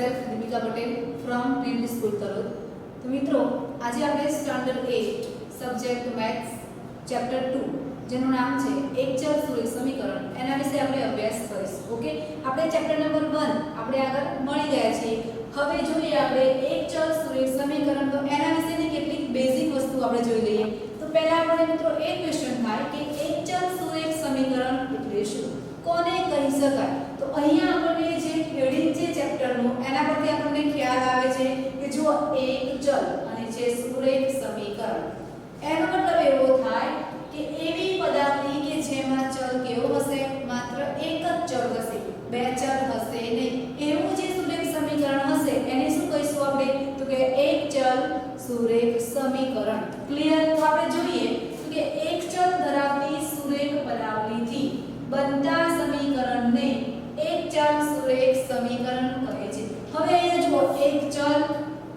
myself Deepika Patel from Trinity School Talod. તો મિત્રો આજે આપણે સ્ટાન્ડર્ડ 8 સબ્જેક્ટ મેથ્સ ચેપ્ટર 2 જેનું નામ છે એક ચલ સુરેખ સમીકરણ એના વિશે આપણે અભ્યાસ કરીશું. ઓકે, આપણે ચેપ્ટર નંબર 1 આપણે આગળ મળી ગયા છીએ. હવે જોઈએ આપણે એક ચલ સુરેખ સમીકરણ, તો એના વિશેની કેટલીક બેઝિક વસ્તુ આપણે જોઈ લઈએ. તો પહેલા આપણે મિત્રો એક ક્વેશ્ચન થાય કે એક ચલ સુરેખ સમીકરણ એટલે શું, કોને કહી શકાય. તો અહીંયા આપણને જે હેડિંગ છે ચેપ્ટરનું એના પરથી આપણને ખ્યાલ આવે છે કે જો એક ચલ અને જે સુરેખ સમીકરણ, એનો મતલબ એવો થાય કે એવી પદાવલિ કે જેમાં ચલ કેવો હશે, માત્ર એક જ ચલ હશે, બે ચલ હશે નહીં. એવું જે સુરેખ સમીકરણ હશે એને શું કહીશું આપણે, તો કે એક ચલ સુરેખ સમીકરણ. ક્લિયર? તો આપણે જોઈએ કે એક ચલ ધરાવતી સુરેખ પદાવલિથી બનતા સમીકરણને એક ચલ સુરેખ સમીકરણ કહે છે. હવે અહીંયા જુઓ, એક ચલ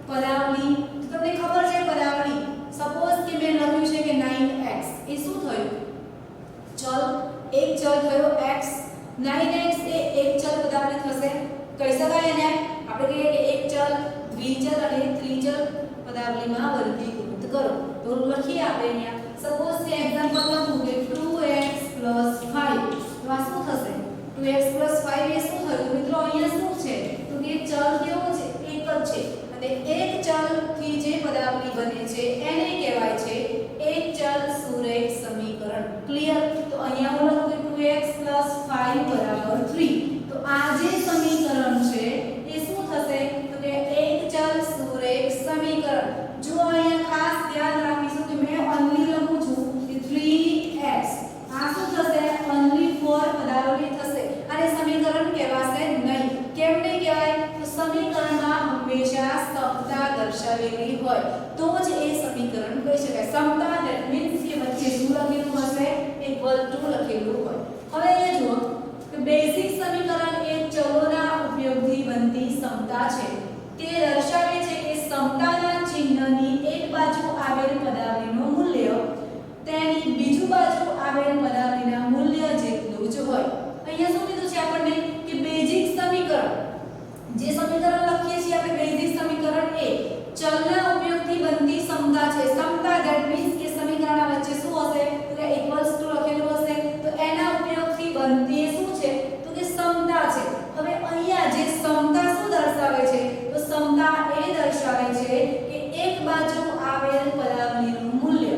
પદાવલિ, તો તમને ખબર છે પદાવલિ, સપોઝ કે મેં લખ્યું છે કે 9x, એ શું થયું, ચલ, એક ચલ થયો x. 9x એ એક ચલ પદાવલિ થશે, કહી શકાય એને આપણે કહીએ કે એક ચલ, દ્વિચલ અને ત્રિચલ પદાવલિમાં વર્ગીકૃત કરો. તો લખીએ આપણે અહીંયા, સપોઝ કે એક્ઝામ્પલ લખું કે 2x 5, તો આ શું થશે, 2x 5 એ શું થયું મિત્રો, અહીંયા શું છે તો કે ચલ કેવો છે, એક જ છે, અને એક ચલ થી જે પદાવલિ બને છે એને કહેવાય છે એક ચલ સુરેખ સમીકરણ. ક્લિયર? તો અહીંયા હું લખું કે 2x 5 3. તો આ જે સમીકરણ છે એ શું થશે, તો કે એક ચલ સુરેખ સમીકરણ. જો અહીંયા ખાસ ધ્યાન રાખીશું કે મેં ઓન્લી લખું છું કે 3x, આ શું થશે, ઓન્લી 4 પદાવલિ થશે, અને સમીકરણ કહેવાશે નહીં. કેમ નહીં કહેવાય, તો સમીકરણમાં હંમેશા સમતા દર્શાવેલી હોય તો જ એ સમીકરણ કહી શકાય. સમતા ધેટ મીન્સ કે વચ્ચે શું લખેલું હશે, ઇક્વલ ટુ લખેલું હોય. હવે અહીંયા જુઓ કે બેઝિક સમીકરણ એ ચલોના ઉપયોગથી બનતી સમતા છે. તે દર્શાવે છે કે સમતાના ચિહ્નની એક બાજુ આવેલ પદાવલિનું મૂલ્ય તેની બીજી બાજુ આવેલ પદાવલિના મૂલ્ય જેટલું જ હોય. અહીંયા શું કીધું છે આપણને કે બેઝિક સમીકરણ, જે સમીકરણ લખીએ છીએ આપણે બેઝિક સમીકરણ એ ચલના ઉપયોગથી બનતી સમતા છે. સમતા ધેટ મીન્સ કે સમીકરણના વચ્ચે શું હશે, તો કે ઇક્વલ્સ ટુ લખેલું હશે, તો એના ઉપયોગથી બનતી શું છે, તો કે સમતા છે. હવે અહીંયા જે સમતા શું દર્શાવે છે, તો સમતા એ દર્શાવે છે કે એક બાજુ આવેલ પદાવલિનું મૂલ્ય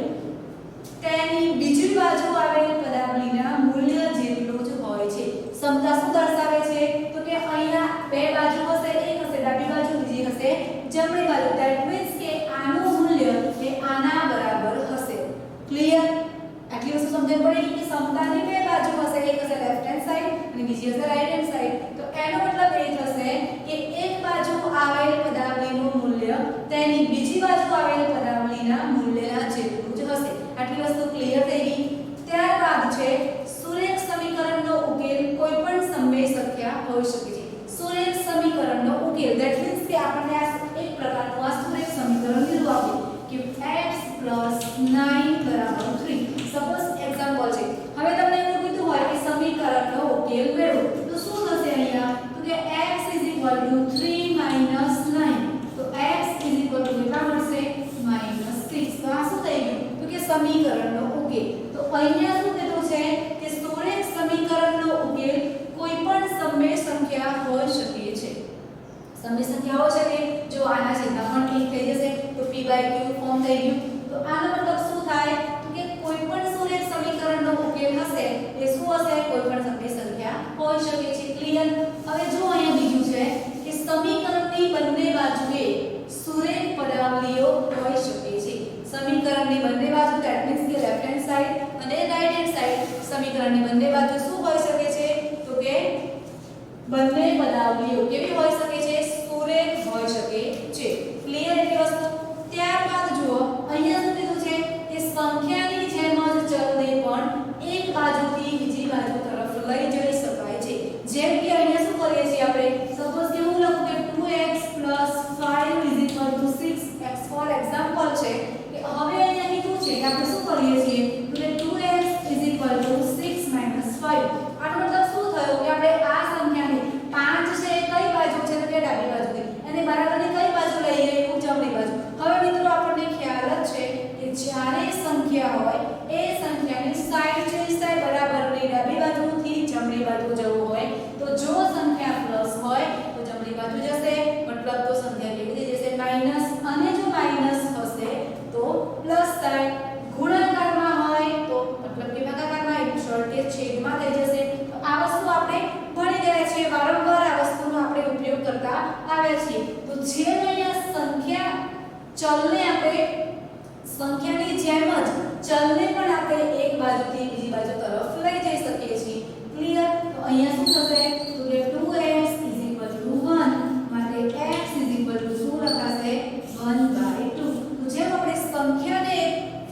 તેની બીજી બાજુ આવેલ પદાવલિના મૂલ્ય જેટલું જ હોય છે. સમતા શું દર્શાવે છે, તો કે અહીંયા બે બાજુ હશે, એક હશે ડાબી બાજુ, બીજી હશે જમણી બાજુ. ધેટ મીન્સ કે આનું મૂલ્ય એ આના બરાબર હશે. ક્લિયર? આટલી વસ્તુ સમજણ પડી કે સમતાની બે બાજુ હશે, એક હશે લેફ્ટ હેન્ડ સાઈડ અને બીજી હશે રાઈટ હેન્ડ સાઈડ. તો એનો મતલબ એ થશે કે એક બાજુ આવેલ પદાવલિનું મૂલ્ય તેની બીજી બાજુ આવેલ પદાવલિના મૂલ્યના જેટલું જ હશે. આટલી વસ્તુ ક્લિયર થઈ ગઈ. ત્યારબાદ છે સુરેખ સમીકરણનો ઉકેલ કોઈપણ સમય શક્ય હોઈ શકે છે. સુરેખ સમીકરણનો ઉકેલ ધેટ મીન્સ કે આપણને આ એક પ્રકારનું આ સુરેખ સમીકરણ લીધું આપણે કે x 9 3. સપોઝ એક્ઝામ્પલ છે, હવે તમને એવું કીધું હોય કે સમીકરણનો ઉકેલ મેળવો, તો શું થશે અહીંયા, તો કે x 3 9. તો x કેટલા મળશે, -6. તો આ શું થઈ ગયું, તો કે સમીકરણનો ઉકેલ. તો અહીંયા શું કીધું છે કે સુરેખ સમીકરણનો ઉકેલ કોઈપણ સમય સંખ્યા હોઈ શકે છે. સમય સંખ્યા હોઈ શકે, જો આના છેદમાં પણ 1 થઈ જશે તો p/q ફોર્મ થઈ ગયું. તો આનો મતલબ શું થાય, તો કે કોઈપણ સુરેખ સમીકરણનો ઉકેલ હશે એ શું હશે, કોઈપણ સમય સંખ્યા હોઈ શકે છે. ક્લિયર? હવે જો અહીંયા બીજું છે કે સમીકરણની બંને બાજુએ સુરેખ પદાવલિઓ હોઈ શકે છે. સમીકરણની બંને બાજુ ધેટ મીન્સ કે લેફ્ટ હેન્ડ સાઈડ અને રાઈટ હેન્ડ સાઈડ, સમીકરણની બંને બાજુ શું હોઈ શકે છે, તો કે બંને પદાવલિઓ કેવી હોઈ શકે છે, સુરેખ હોઈ શકે છે. ક્લિયર એટલી વસ્તુ. ત્યારબાદ જુઓ અહીંયા શું કીધું છે કે સંખ્યાની જેમ જ ચલને પણ એક બાજુથી બીજી બાજુ તરફ લઈ જઈ શકાય છે. જેમ કે અહીંયા શું કરીએ છીએ આપણે, સપોઝ કે હું આવ્યા છીએ તો જેમ અહીંયા સંખ્યા ચલને આપણે સંખ્યાની જેમ જ ચલને પણ આપણે એક બાજુથી બીજી બાજુ તરફ લઈ જઈ શકીએ છીએ ક્લિયર તો અહીંયા શું થશે તો કે 2x 1 માટે x શું લખાશે 1/2 તો જેમ આપણે સંખ્યાને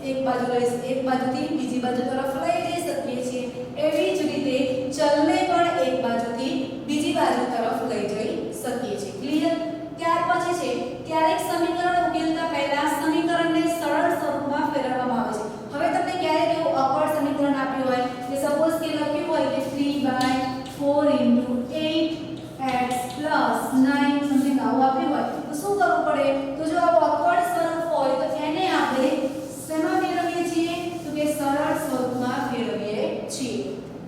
એક બાજુથી બીજી બાજુ તરફ લઈ જઈ શકીએ છીએ એવી જ રીતે ચલને પણ એક બાજુથી બીજી બાજુ તરફ લઈ જઈ શકીએ છીએ ક્લિયર ત્યાર પછી છે ક્યારેક સમીકરણ ઉકેલતા પહેલા સમીકરણને સરળ સ્વરૂપમાં ફેરવવામાં આવે છે હવે તમને ક્યારેક એવું અપવર્ડ સમીકરણ આપ્યું હોય કે સપોઝ કે લખ્યું હોય કે 3/4 * 8x + 9 સમથિંગ આવું આપ્યું હોય તો શું કરવું પડે તો જો આવું અપવર્ડ સ્વરૂપ હોય તો એને આપણે શેમાં ફેરવીએ છીએ તો કે સરળ સ્વરૂપમાં ફેરવીએ છીએ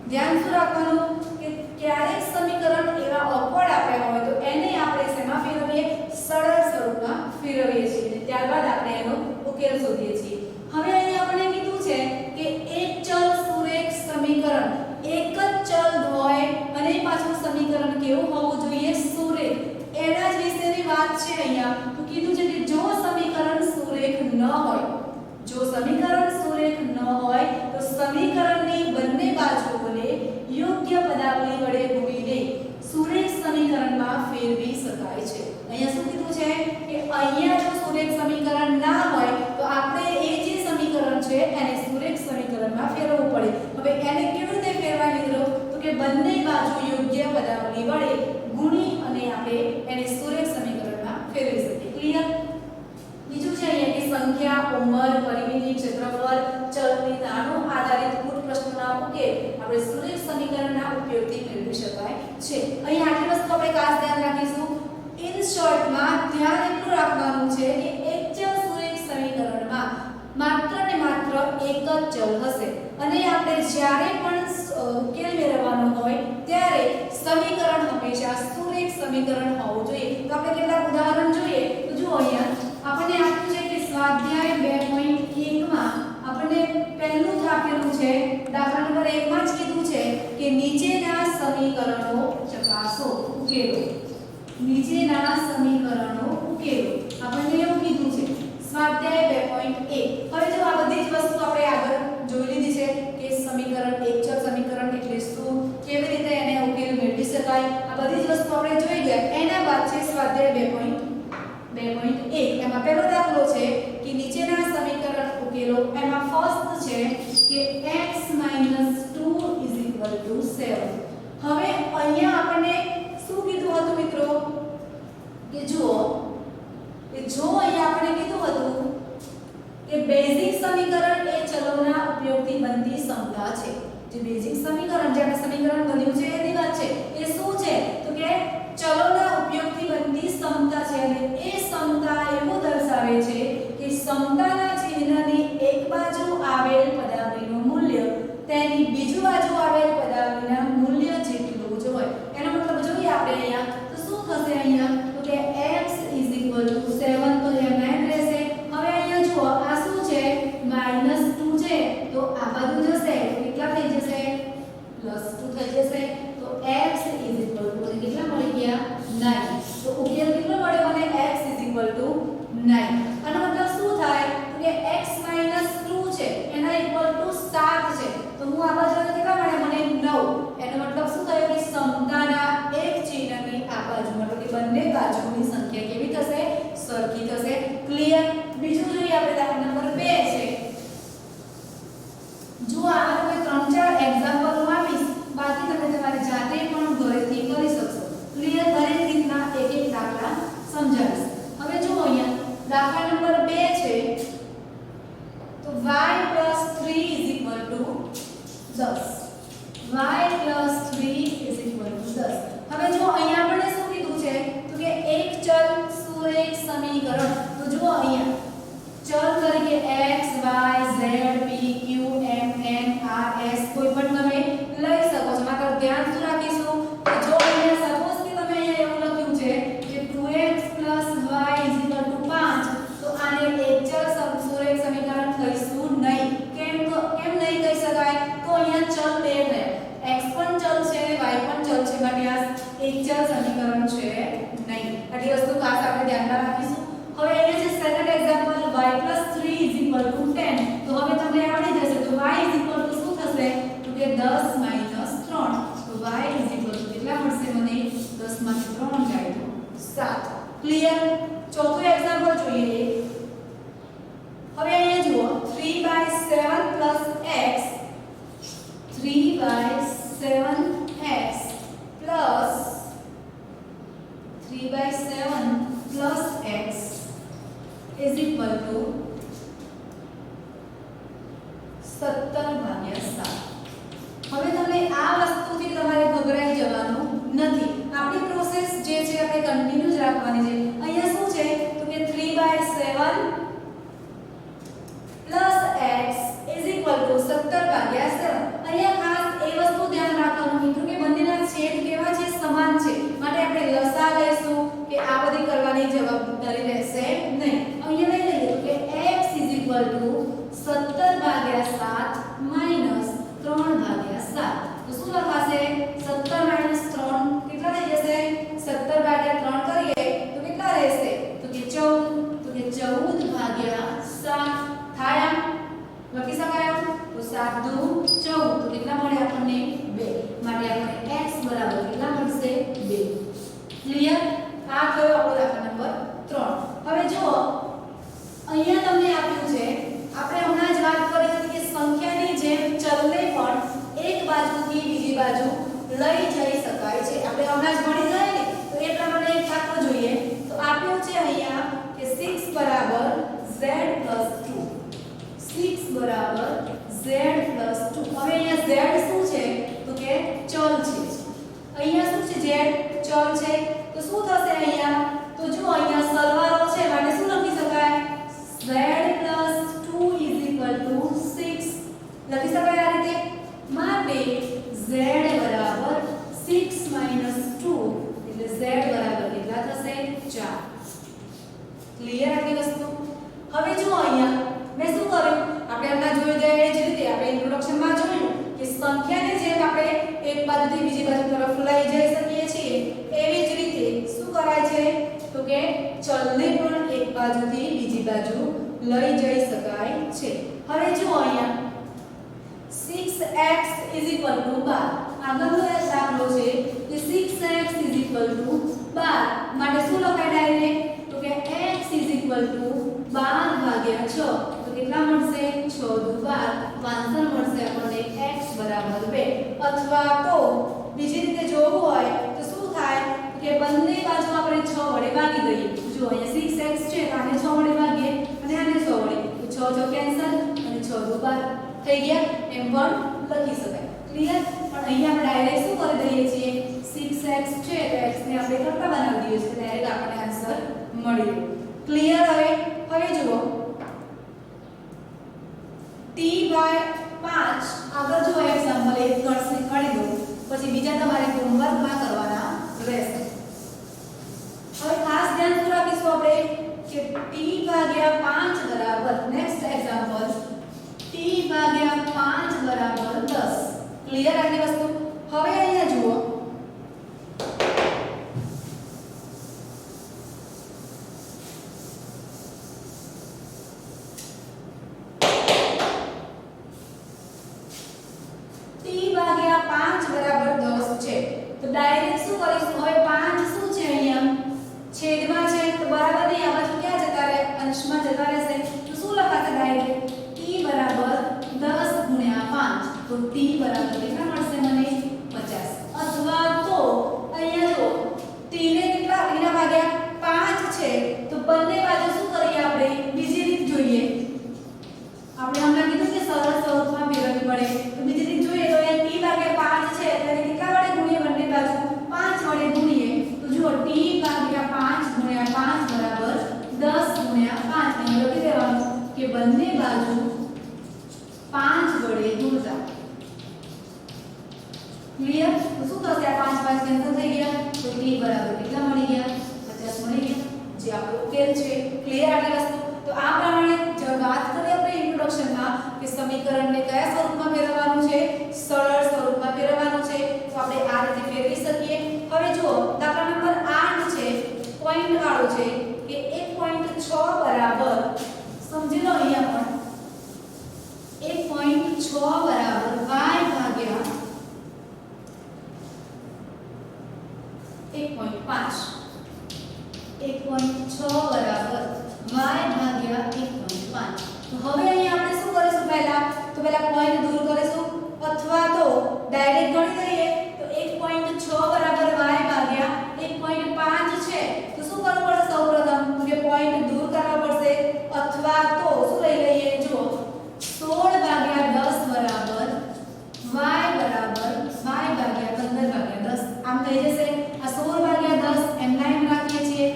ધ્યાન શું રાખવાનું કે ક્યારેક સમીકરણ એવા અપવર્ડ આપ્યા હોય તો એને આપણે શેમાં ફેરવીએ સરળ સ્વરૂપમાં ફેરવીએ છીએ અને ત્યારબાદ આપણે એનો ઉકેલ શોધીએ છીએ હવે અહીં આપણે કીધું છે કે એક ચલ સુરેખ સમીકરણ એક જ ચલ હોય અને પાછું સમીકરણ કેવું હોવું જોઈએ સુરેખ એના જ વિશેની વાત છે અહીંયા તો કીધું છે કે જો સમીકરણ સુરેખ ન હોય જો સમીકરણ સુરેખ ન હોય તો સમીકરણની બંને બાજુઓને યોગ્ય પદાવલી વડે ગુણીને સુરેખ સમીકરણમાં ફેરવી શકાય છે અહીંયા શું કીધું છે કે અહીંયા જો સુરેખ સમીકરણ ના હોય તો આપણે એ જે સમીકરણ છે એને સુરેખ સમીકરણમાં ફેરવવું પડે હવે એને કેવી રીતે ફેરવાય મિત્રો તો કે બંને બાજુ યોગ્ય પદાવલી વડે ગુણી અને આપણે એને સુરેખ સમીકરણમાં ફેરવી શકીએ ક્લિયર બીજું છે અહીંયા કે સંખ્યા ઉંમર પરિમિતિ ક્ષેત્રફળ ચલની નાનો આધારિત કુલ પ્રશ્નોના ઉકેલ આપણે સુરેખ સમીકરણના ઉપયોગથી મેળવી શકાય છે અહીં આટલી વસ્તુ આપણે ખાસ ધ્યાન રાખીશું ઇન શોર્ટમાં ધ્યાન એટલું રાખવાનું છે કે એક ચલ સુરેખ સમીકરણમાં માત્ર ને માત્ર એક જ ચલ હશે અને આપણે જ્યારે પણ ઉકેલ મેળવવાનો હોય ત્યારે સમીકરણ હંમેશા સુરેખ સમીકરણ હોવું જોઈએ તો આપણે કેટલાક ઉદાહરણ જોઈએ તો જુઓ અહીંયા આપણને આપ્યું છે કે સ્વાધ્યાય 2.1 માં આપણને પહેલું જ આપેલું છે દાખલા નંબર 1 માં જ કીધું છે કે નીચેના સમીકરણો ચકાસો ઉકેલો નીચેના સમીકરણો ઉકેલો આપણને એવું કીધું છે સ્વાધ્યાય 2.1 હવે જો આ બધી જ વસ્તુ આપણે આગળ જોઈ લીધી છે કે સમીકરણ એક ચલ સમીકરણ એટલે શું કેવી રીતે એને ઉકેલ મેળવી શકાય આ બધી જ વસ્તુ આપણે જોઈ ગયા એના બાદ છે સ્વાધ્યાય 2.1 એમાં પહેલો દાખલો છે કે નીચેના સમીકરણ ઉકેલો એમાં ફર્સ્ટ છે કે x - 2 = 7 હવે અહીંયા આપણને શું કીધું હતું મિત્રો કે જુઓ કે જો અહીંયા આપણે કીધું હતું કે બેઝિક સમીકરણ એ ચલોના ઉપયોગથી બનતી સમતા છે જે બેઝિક સમીકરણ જે આપણે સમીકરણ બન્યું છે એની વાત છે એ શું છે તો કે ચલોના ઉપયોગથી બનતી સમતા છે અને એ સમતા એવું દર્શાવે છે કે સમતાના ચિહ્નની એક બાજુ આવેલ પદાવલીનું મૂલ્ય તેની બીજી બાજુ આવેલ પદાવલીના મૂલ્ય જેટલું જ હોય એનો મતલબ જોઈએ આપણે અહીંયા તો શું થશે અહીંયા તો કે x = 7 તો એ 9 રહેશે હવે અહીંયા જુઓ આ શું છે -2 છે તો આ બાજુ જશે તો કેટલા થઈ જશે +2 થઈ જશે તો x = કેટલા મળી ગયા 9 તો ઉકેલ કેટલો મળ્યો મને x = 9 આનો મતલબ શું થાય તો કે x - 2 છે એના = 7 છે તો હું આ બાજુ કેટલા મળ્યા મને 9 એનો મતલબ શું થયો કે સમતાના એક ચિહ્નની આ બાજુ મતલબ કે બંને બાજુની સંખ્યા કેવી થશે સરખી થશે ક્લિયર બીજું જોઈએ આપણે દાખલા નંબર 2 છે જો આમાં તમે 3-4 એક્ઝામ્પલ હું આપીશ બાકી તમે તમારી જાતે પણ ઘરેથી કરી શકશો ક્લિયર દરેક રીતના એક એક દાખલા સમજાવીશ હવે જુઓ અહીંયા દાખલા નંબર 2 છે તો y + 3 = 10 y + 3 = 10 હવે જો અહીંયા આપણે શું કીધું છે તો કે એક ચલ સુરેખ સમીકરણ તો જુઓ અહીંયા ચલ તરીકે વસ્તુ ખાસ આપણે ધ્યાનમાં રાખીશું. હવે અહીંયા છે સેકન્ડ એક્ઝામ્પલ y + 3 = 10. તો હવે તમને આવડી જશે. તો y શું થશે? તો કે 10 - 3. તો y કેટલા મળશે મને? 10 માંથી 3 જાય તો 7. ક્લિયર? ચોથું એક્ઝામ્પલ જોઈએ. હવે અહીંયા જુઓ 3/7 + x 3/7x plus 3/7 plus x is equal to 17/7. હવે તમને આ વસ્તુથી તમારે ગભરાઈ જવાનું નથી. આપણી પ્રોસેસ જે છે આપણે કન્ટિન્યુ જ રાખવાની છે. અહીંયા શું છે? તો કે 3/7 plus x is equal to 17/7. અહીંયા ખાસ એ વસ્તુ ધ્યાન રાખવાનું મિત્રો કે બંનેના છેદ કેવા છે? સમાન છે. માટે આપણે લસા લઈશું કે આ બધી કરવાની જવાબદારી રહેશે નહીં. અહીંયા લઈ લઈએ તો કે x is equal to 17/7 minus 3/7. તો શું લખાશે? 17 - 3 કેટલા થઈ જશે? 17/3 કરીએ તો કેટલા રહેશે? તો કે 14. તો કે 14/7 થાય. લખી શકાય? તો 7 × 2 = 14. તો કેટલા મળે આપણને? 2. માટે આપણને x બરાબર કેટલા મળશે? 2. ક્લિયર? આ કયો આપણો દાખલા નંબર 3. હવે જુઓ અહીંયા તમને આપ્યું છે. આપણે હમણાં જ વાત કરી હતી કે સંખ્યાની જેમ ચલને પણ એક બાજુથી બીજી બાજુ લઈ જઈ શકાય છે. આપણે હમણાં જ ભણી ગયા ને તો એ પ્રમાણે એક દાખલો જોઈએ. તો આપ્યું છે અહીંયા કે 6 = z + 2. 6 = z + 2. હવે અહીંયા z શું છે? તો કે ચલ છે. અહીંયા શું છે? z ચલ છે. તો શું થશે અહીંયા? તો જો અહીંયા સરવાળો છે માટે શું લખી શકાય? z + 2 = 6. લખી શકાય આ રીતે. માટે z = 6 - 2 એટલે z બરાબર કેટલા થશે? 4. ક્લિયર આટલી વસ્તુ? હવે જો અહીંયા મેં શું કર્યું? આપણે હમણાં જોઈ ગયા એ જ રીતે આપણે ઇન્ટ્રોડક્શનમાં જોયું કે સંખ્યાને જેમ આપણે એક બાજુથી બીજી બાજુ તરફ લઈ જઈ શકીએ છીએ એવી જ રીતે શું કરાય છે? તો કે ચલને પણ એક બાજુથી બીજી બાજુ લઈ જઈ શકાય છે. હવે જો અહીંયા 6x = 12. આગળનો એક દાખલો છે કે 6x = 12. માટે શું લખાય ડાયરેક્ટ? તો કે x = 12/6. તો કેટલા મળશે? 6 × 12. આન્સર મળશે આપણને x = 2. અથવા તો બીજી રીતે જોવું હોય તો શું થાય કે બંને બાજુ આપણે 6 વડે ભાગી દઈએ. જો અહીંયા 6x છે તો આને 6 વડે ભાગીએ અને આને 6 વડે. તો 6 કેન્સલ અને 6 × 12 થઈ ગયા. એમ પણ લખી શકાય. ક્લિયર? પણ અહીંયા આપણે ડાયરેક્ટ શું કરી દઈએ છીએ? 6x છે તો x ને આપણે કેટલા બનાવી દઈએ છીએ? ડાયરેક્ટ આપણને આન્સર મળી ગયો. ક્લિયર? હવે જુઓ t/5 આગળ જો એક્ઝામ્પલ એક કરી દો પછી બીજા તમારે હોમવર્કમાં કરવાના રહેશે. હવે ખાસ ધ્યાન શું રાખીશું આપણે કે t/5 બરાબર નેક્સ્ટ એક્ઝામ્પલ t/5 બરાબર 10. ક્લિયર આટલી વસ્તુ? હવે અહીંયા જુઓ t/5 બરાબર 10 છે. તો ડાયરેક્ટ શું કરીશું? હવે 5 શું છે? અહીંયા છેદમાં છે તો બરાબર નહીં. આ બાજુ ક્યાં જતા રહે? અંશમાં જતા રહેશે. તો શું લખાશે ડાયરેક્ટ? t બરાબર 10 × 5. તો t બરાબર કેટલા મળશે મને? 50. અથવા તો અહીંયા જો t ને કેટલા એના ભાગ્યા 5 છે તો બંને બાજુ શું કરીએ આપણે? બીજી રીત જોઈએ. આપણે હમણાં કીધું કે સરળ સ્વરૂપમાં ફેરવવી પડે. તો બીજી રીત જોઈએ તો અહીંયા t/5 છે એટલે કેટલા વડે ગુણીએ? બંને બાજુ 5 વડે ગુણીએ. તો જુઓ t/5 × 5 બરાબર 10 × 5. ને લખી દેવાનું કે બંને બાજુ 5 વડે ગુણતા. ક્લિયર? તો શું થશે? આ 5 કેન્સલ થઈ ગયા તો t બરાબર કેટલા મળી ગયા? 50 મળી ગયા. જે આપણો ઉકેલ છે. ક્લિયર આટલી વસ્તુ? તો આ પ્રમાણે જો વાત કરીએ આપણે ઇન્ટ્રોડક્શનમાં કે સમીકરણને કયા સ્વરૂપમાં ફેરવવાનું છે? સરળ સ્વરૂપમાં ફેરવવાનું છે. તો આપણે આ રીતે ફેરવી શકીએ. હવે જુઓ દાખલા નંબર 8 છે. પોઈન્ટ વાળો છે કે 1.6 બરાબર સમજી લો અહીંયા પણ 1.6 બરાબર y ભાગ્યા 1.5 1.6 બરાબર y ભાગ્યા 1.5 તો હવે અહીંયા આપણે શું કરીશું પહેલા પોઈન્ટ દૂર કરીશું અથવા તો ડાયરેક્ટ ગણી લઈએ તો 1.6 બરાબર y ભાગ્યા 1.5 છે તો શું કરવું પડશે સૌપ્રથમ કે પોઈન્ટ દૂર કરવા પડશે અથવા તો શું લઈ લઈએ જો 16 ભાગ્યા 10 બરાબર y ભાગ્યા 15 ભાગ્યા 10 આમ થઈ જશે આ 16 ભાગ્યા 10 એમ લાઈન રાખીએ છીએ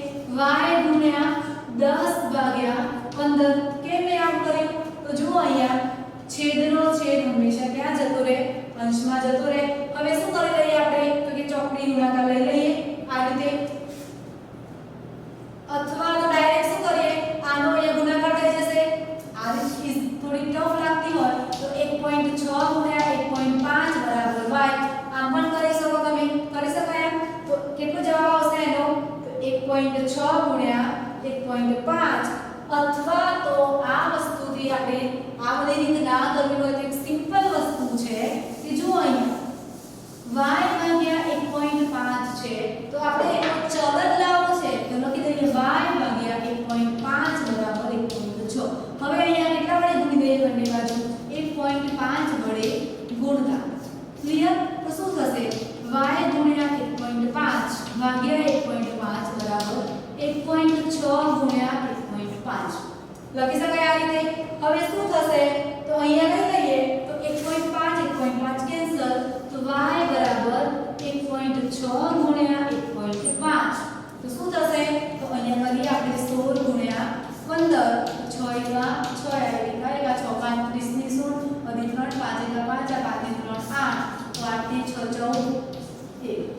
y ગુણ્યા 10 ભાગ્યા 15 કેમ મેં આમ કર્યું તો જુઓ અહીંયા છેદનો છેદ હંમેશા ક્યાં જતો રહે અંશમાં જતો રહે હવે શું કરી લઈએ આપણે તો કે ચોકડી ગુણાકાર લઈ લઈએ આ રીતે અથવા તો ડાયરેક્ટ શું કરીએ આનો અહીંયા ગુણાકાર થઈ જશે આ રીત થોડી ટફ લાગતી હોય તો 1.6 ગુણ્યા 1.5 બરાબર y આમ પણ કરી શકો તમે કરી શકાય તો કેટલો જવાબ આવશે એનો તો 1.6 ગુણ્યા 1.5 અથવા તો આ વસ્તુથી આપણે આ બધી રીત ના કરવી હોય તો એક સિમ્પલ વસ્તુ છે કે જો અહીંયા y ભાગ્યા 1.5 છે તો આપણે એનો ચલ જ લાવવો છે તો લખી દઈએ y ભાગ્યા 1.5 બરાબર 1.6 હવે અહીંયા કેટલા વડે ગુણી દઈએ બંને બાજુ 1.5 વડે ગુણતા ક્લિયર તો શું થશે y ગુણ્યા 1.5 ભાગ્યા 1.5 બરાબર 1.6 ગુણ્યા 1.5 લખી શકાય આ રીતે હવે શું થશે તો અહીંયા લઈ લઈએ તો 1.5 કેન્સલ તો y બરાબર 1.6 ગુણ્યા 1.5 તો શું થશે તો અહીંયા કરીએ આપણે 16 ગુણ્યા 15 6 એકા 6 એકા 6 5 30 ની 16 વધી 3 5 એકા 5 આ 5 3 8 તો 8 થી 6 14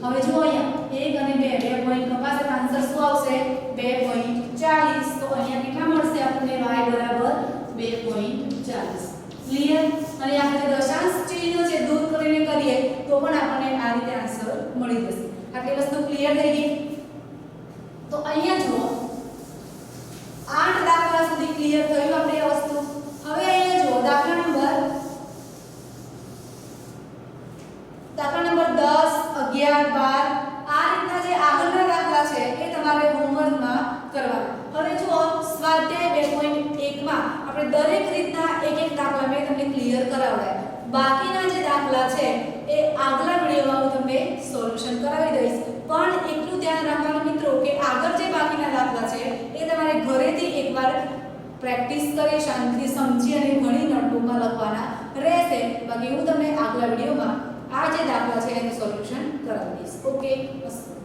હવે જો અહીંયા 1 અને 2 બે પોઈન્ટ કપાસે આન્સર શું આવશે 2.40 તો અહીંયા કેટલા મળશે આપણને y બરાબર 2.40 ક્લિયર અને આપણે દશાંશ ચિહ્ન છે દૂર કરીને કરીએ તો પણ આપણને આ રીતે આન્સર મળી જશે આટલી વસ્તુ ક્લિયર થઈ ગઈ તો અહીંયા જુઓ 8 દાખલા સુધી ક્લિયર થયું આપણે આ વસ્તુ હવે અહીંયા જુઓ દાખલા નંબર 10 11 12 આ રીતના જે આગળના દાખલા છે એ તમારે હોમવર્કમાં કરવાના હવે જુઓ સ્વાધ્યાય 2.1 માં આપણે દરેક રીતના એક દાખલા મેં તમને ક્લિયર કરાવડાય બાકીના જે દાખલા છે એ આગલા વિડિયોમાં હું તમને સોલ્યુશન કરાવી દઈશ પણ એટલું ધ્યાન રાખવાનું મિત્રો કે આગળ જે બાકીના દાખલા છે એ તમારે ઘરેથી એકવાર પ્રેક્ટિસ કરી શાંતિથી સમજી અને ઘણી નોટબુકમાં લખવાના રહેશે બાકી હું તમને આગલા વિડિયોમાં આ જે દાખલા છે એનું સોલ્યુશન કરાવી દઈશ ઓકે બસ